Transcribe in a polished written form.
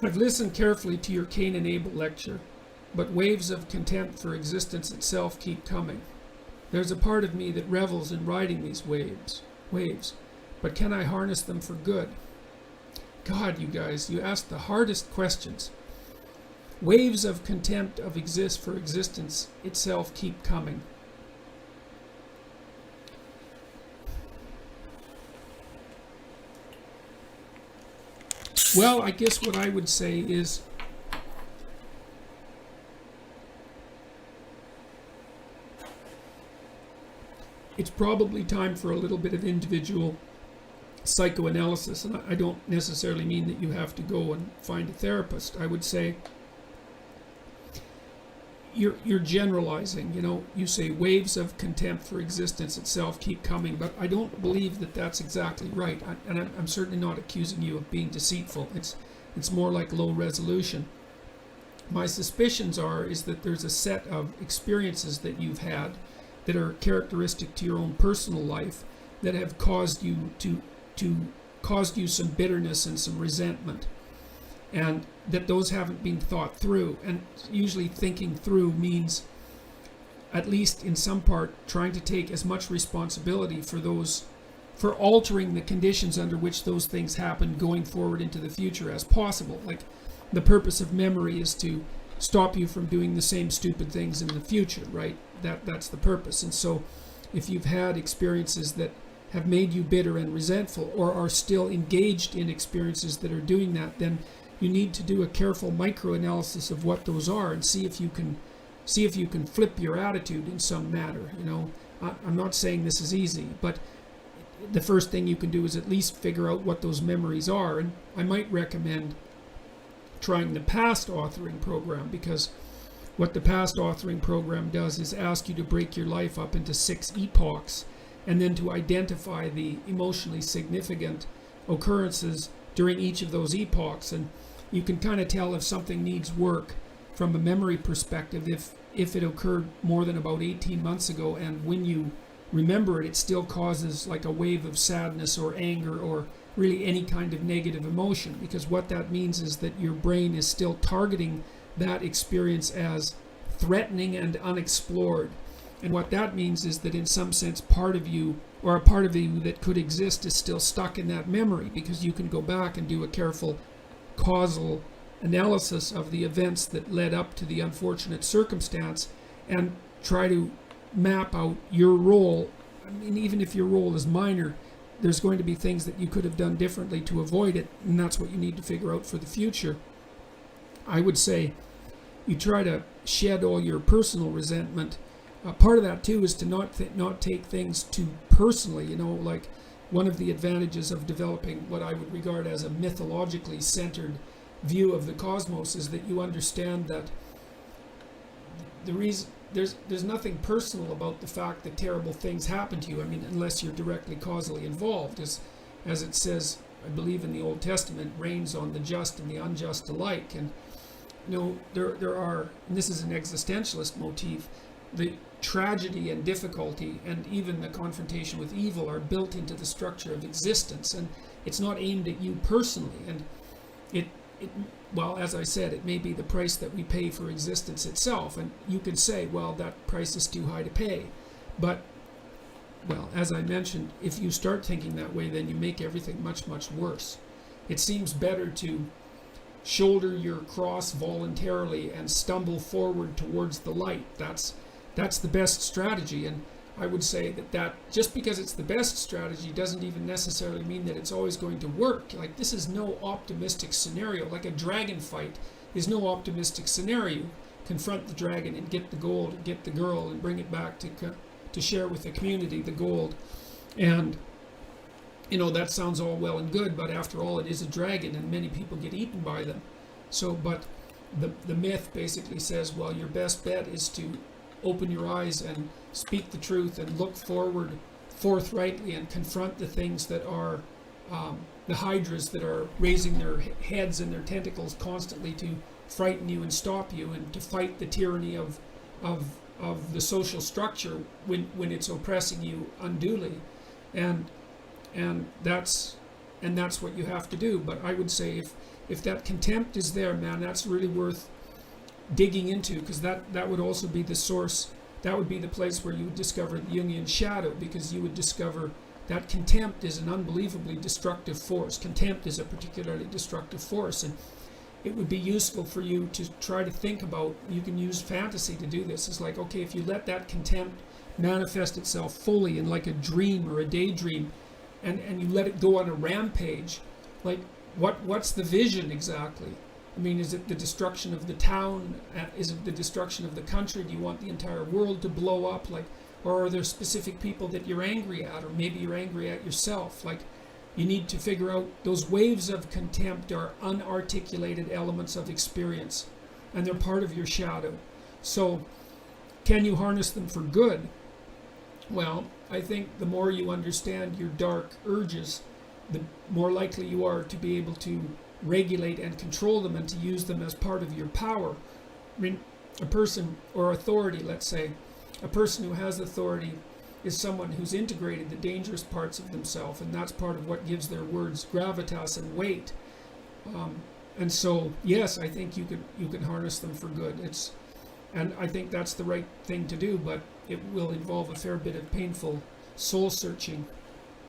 I've listened carefully to your Cain and Abel lecture, but waves of contempt for existence itself keep coming. There's a part of me that revels in riding these waves, but can I harness them for good? God, you guys, you ask the hardest questions. Waves of contempt for existence itself keep coming. Well, I guess what I would say is it's probably time for a little bit of individual psychoanalysis. And I don't necessarily mean that you have to go and find a therapist. I would say you're generalizing. You say waves of contempt for existence itself keep coming, but I don't believe that that's exactly right. And I'm certainly not accusing you of being deceitful. It's more like low resolution. My suspicions is that there's a set of experiences that you've had that are characteristic to your own personal life that have caused you some bitterness and some resentment, and that those haven't been thought through. And usually thinking through means, at least in some part, trying to take as much responsibility for altering the conditions under which those things happen going forward into the future as possible. Like, the purpose of memory is to stop you from doing the same stupid things in the future, right? That's the purpose. And so if you've had experiences that have made you bitter and resentful, or are still engaged in experiences that are doing that, then you need to do a careful microanalysis of what those are and see if you can flip your attitude in some manner. I'm not saying this is easy, but the first thing you can do is at least figure out what those memories are. And I might recommend trying the past authoring program, because what the past authoring program does is ask you to break your life up into 6 epochs, and then to identify the emotionally significant occurrences during each of those epochs. And you can kind of tell if something needs work from a memory perspective if it occurred more than about 18 months ago, and when you remember it, it still causes like a wave of sadness or anger or really any kind of negative emotion, because what that means is that your brain is still targeting that experience as threatening and unexplored. And what that means is that in some sense part of you, or a part of you that could exist, is still stuck in that memory, because you can go back and do a careful causal analysis of the events that led up to the unfortunate circumstance and try to map out your role. I mean, even if your role is minor, there's going to be things that you could have done differently to avoid it, and that's what you need to figure out for the future. I would say you try to shed all your personal resentment. Part of that too is to not take things too personally. Like, one of the advantages of developing what I would regard as a mythologically centered view of the cosmos is that you understand that the reason there's nothing personal about the fact that terrible things happen to you. I mean, unless you're directly causally involved, as it says, I believe in the Old Testament, rains on the just and the unjust alike. And there are, and this is an existentialist motif, the tragedy and difficulty and even the confrontation with evil are built into the structure of existence, and it's not aimed at you personally. And well, as I said, it may be the price that we pay for existence itself, and you can say, well, that price is too high to pay. But, well, as I mentioned, if you start thinking that way, then you make everything much, much worse. It seems better to shoulder your cross voluntarily and stumble forward towards the light. That's the best strategy. And I would say that just because it's the best strategy doesn't even necessarily mean that it's always going to work. Like, this is no optimistic scenario. Like, a dragon fight is no optimistic scenario. Confront the dragon and get the gold, get the girl, and bring it back to share with the community the gold. And that sounds all well and good, but after all, it is a dragon, and many people get eaten by them. So, but the myth basically says, well, your best bet is to open your eyes and speak the truth and look forward forthrightly and confront the things that are the hydras that are raising their heads and their tentacles constantly to frighten you and stop you, and to fight the tyranny of the social structure when it's oppressing you unduly. And and that's what you have to do. But I would say if that contempt is there, man, that's really worth digging into, because that would also be the source. That would be the place where you would discover the Jungian shadow, because you would discover that contempt is an unbelievably destructive force. Contempt is a particularly destructive force, and it would be useful for you to try to think about, you can use fantasy to do this. It's like, okay, if you let that contempt manifest itself fully in like a dream or a daydream, and you let it go on a rampage, like what's the vision exactly? I mean, is it the destruction of the town? Is it the destruction of the country? Do you want the entire world to blow up? Like, or are there specific people that you're angry at, or maybe you're angry at yourself? Like, you need to figure out, those waves of contempt are unarticulated elements of experience, and they're part of your shadow. So, can you harness them for good? Well, I think the more you understand your dark urges, the more likely you are to be able to regulate and control them, and to use them as part of your power. I mean, a person or authority, let's say, a person who has authority is someone who's integrated the dangerous parts of themselves, and that's part of what gives their words gravitas and weight. And so, yes, I think you can harness them for good. And I think that's the right thing to do, but it will involve a fair bit of painful soul searching.